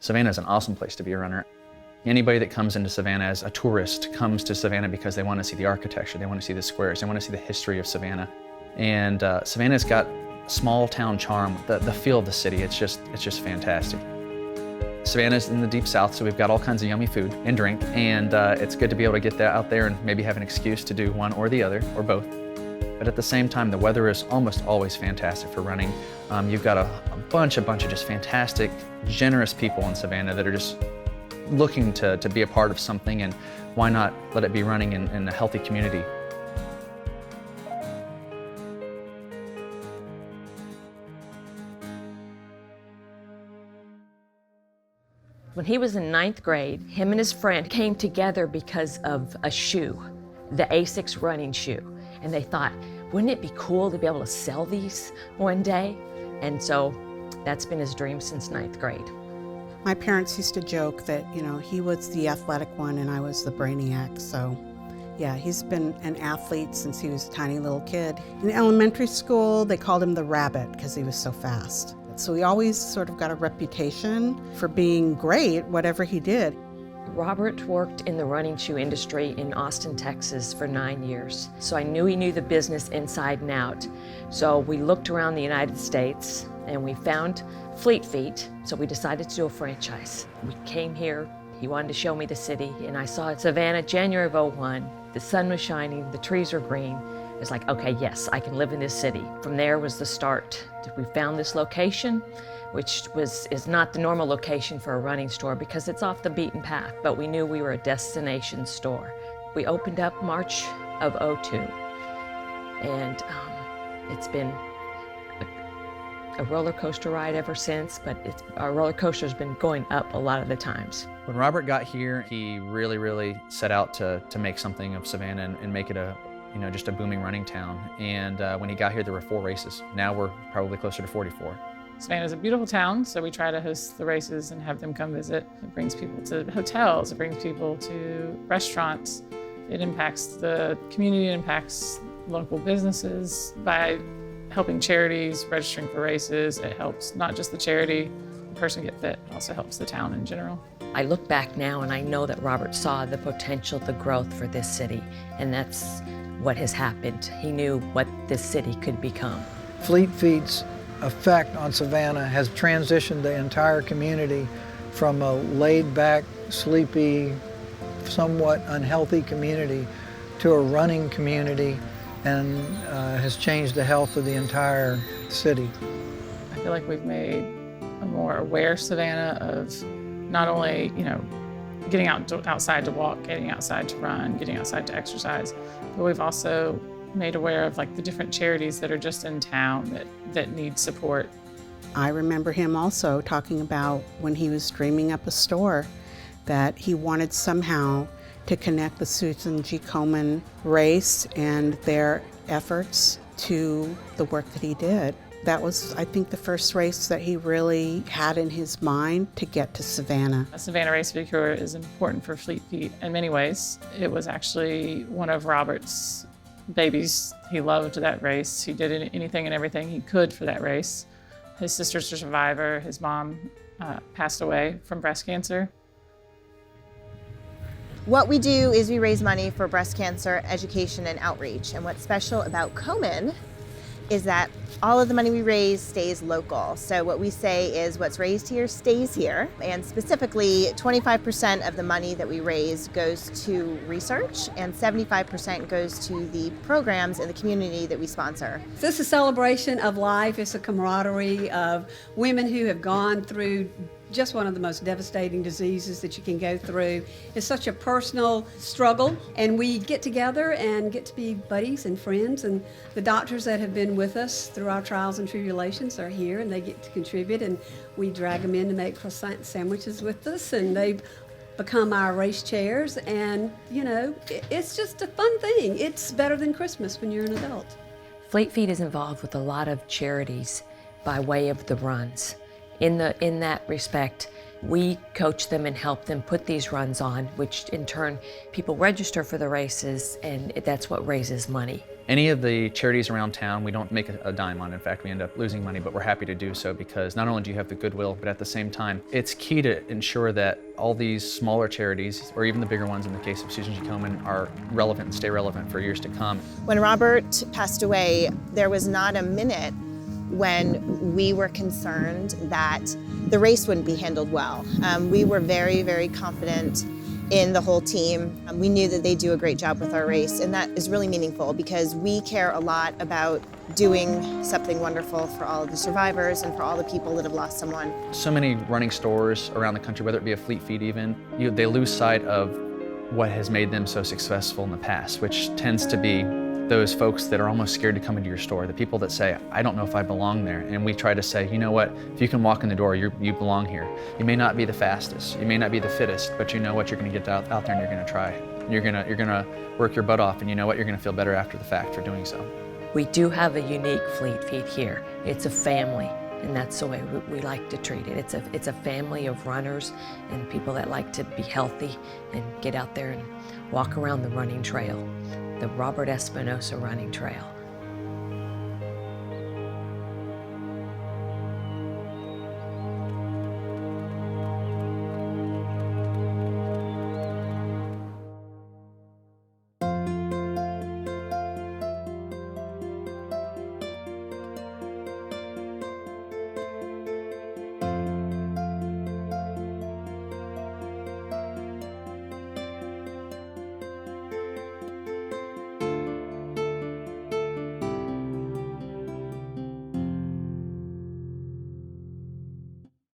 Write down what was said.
Savannah is an awesome place to be a runner. Anybody that comes into Savannah as a tourist comes to Savannah because they want to see the architecture, they want to see the squares, they want to see the history of Savannah. And Savannah's got small town charm, the feel of the city, it's just fantastic. Savannah's in the deep south, so we've got all kinds of yummy food and drink, and it's good to be able to get that out there and maybe have an excuse to do one or the other, or both. But at the same time, the weather is almost always fantastic for running. You've got a bunch of just fantastic, generous people in Savannah that are just looking to be a part of something, and why not let it be running in a healthy community. When he was in 9th grade, him and his friend came together because of a shoe, the Asics running shoe. And they thought, wouldn't it be cool to be able to sell these one day? And so that's been his dream since 9th grade. My parents used to joke that, he was the athletic one and I was the brainiac. So yeah, he's been an athlete since he was a tiny little kid. In elementary school, they called him the rabbit because he was so fast. So he always sort of got a reputation for being great, whatever he did. Robert worked in the running shoe industry in Austin, Texas for 9 years. So I knew he knew the business inside and out. So we looked around the United States and we found Fleet Feet. So we decided to do a franchise. We came here, he wanted to show me the city, and I saw Savannah, January of '01. The sun was shining, the trees were green. It's like, okay, yes, I can live in this city. From there was the start. We found this location, which is not the normal location for a running store because it's off the beaten path, but we knew we were a destination store. We opened up March of '02, and it's been a roller coaster ride ever since, but our roller coaster's been going up a lot of the times. When Robert got here, he really set out to make something of Savannah and make it just a booming running town. And when he got here, there were 4 races. Now we're probably closer to 44. Savannah's a beautiful town, so we try to host the races and have them come visit. It brings people to hotels, it brings people to restaurants. It impacts the community, it impacts local businesses. By helping charities, registering for races, it helps not just the charity, the person get fit, it also helps the town in general. I look back now and I know that Robert saw the potential, the growth for this city, and that's what has happened. He knew what this city could become. Fleet Feet's effect on Savannah has transitioned the entire community from a laid-back, sleepy, somewhat unhealthy community to a running community, and has changed the health of the entire city. I feel like we've made a more aware Savannah of not only, getting outside to walk, getting outside to run, getting outside to exercise, but we've also made aware of the different charities that are just in town that need support. I remember him also talking about when he was dreaming up a store that he wanted somehow to connect the Susan G. Komen race and their efforts to the work that he did. That was, I think, the first race that he really had in his mind to get to Savannah. A Savannah race for the cure is important for Fleet Feet in many ways. It was actually one of Robert's babies. He loved that race. He did anything and everything he could for that race. His sister's a survivor. His mom passed away from breast cancer. What we do is we raise money for breast cancer education and outreach. And what's special about Komen is that all of the money we raise stays local. So what we say is what's raised here stays here. And specifically, 25% of the money that we raise goes to research and 75% goes to the programs in the community that we sponsor. This is a celebration of life. It's a camaraderie of women who have gone through just one of the most devastating diseases that you can go through. It's such a personal struggle, and we get together and get to be buddies and friends, and the doctors that have been with us through our trials and tribulations are here, and they get to contribute, and we drag them in to make croissant sandwiches with us, and they become our race chairs, and it's just a fun thing. It's better than Christmas when you're an adult. Fleet Feet is involved with a lot of charities by way of the runs. In that respect, we coach them and help them put these runs on, which in turn, people register for the races, and that's what raises money. Any of the charities around town, we don't make a dime on. In fact, we end up losing money, but we're happy to do so because not only do you have the goodwill, but at the same time, it's key to ensure that all these smaller charities, or even the bigger ones in the case of Susan G. Komen, are relevant and stay relevant for years to come. When Robert passed away, there was not a minute when we were concerned that the race wouldn't be handled well. We were very, very confident in the whole team. We knew that they do a great job with our race, and that is really meaningful because we care a lot about doing something wonderful for all of the survivors and for all the people that have lost someone. So many running stores around the country, whether it be a Fleet Feet even, they lose sight of what has made them so successful in the past, which tends to be those folks that are almost scared to come into your store, the people that say, I don't know if I belong there. And we try to say, you know what, if you can walk in the door, you belong here. You may not be the fastest, you may not be the fittest, but you know what, you're gonna get out there and you're gonna try. You're gonna work your butt off, and you know what, you're gonna feel better after the fact for doing so. We do have a unique Fleet Feet here. It's a family, and that's the way we like to treat it. It's a family of runners and people that like to be healthy and get out there and walk around the running trail, the Robert Espinosa running trail.